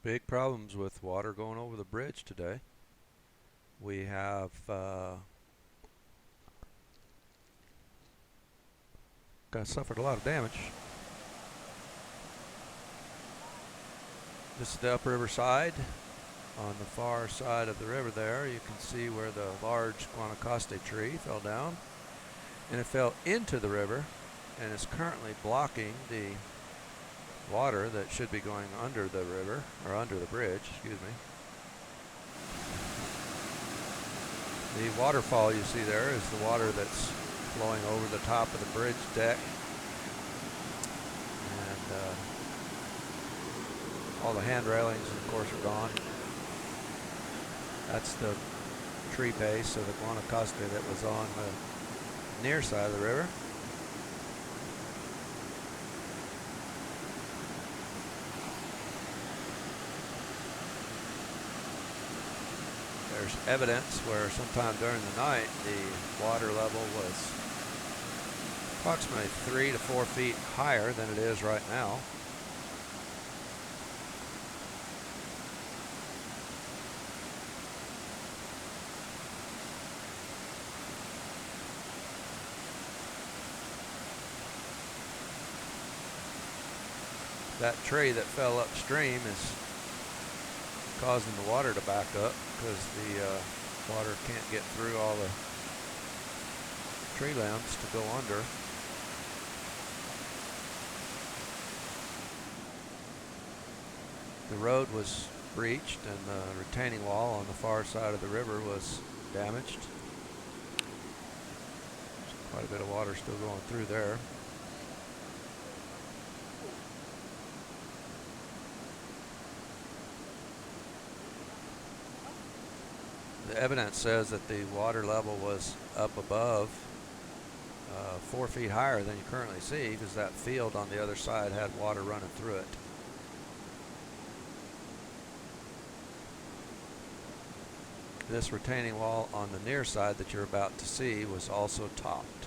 Big problems with water going over the bridge today. We have suffered a lot of damage. This is the upriver side. On the far side of the river there, you can see where the large Guanacaste tree fell down. And it fell into the river and is currently blocking the water that should be going under the river, or under the bridge, excuse me. The waterfall you see there is the water that's flowing over the top of the bridge deck. And all the hand railings, of course, are gone. That's the tree base of the Guanacaste that was on the near side of the river. There's evidence where sometime during the night the water level was approximately 3 to 4 feet higher than it is right now. That tree that fell upstream is causing the water to back up because the water can't get through all the tree limbs to go under. The road was breached and the retaining wall on the far side of the river was damaged. There's quite a bit of water still going through there. The evidence says that the water level was up above 4 feet higher than you currently see, because that field on the other side had water running through it. This retaining wall on the near side that you're about to see was also topped.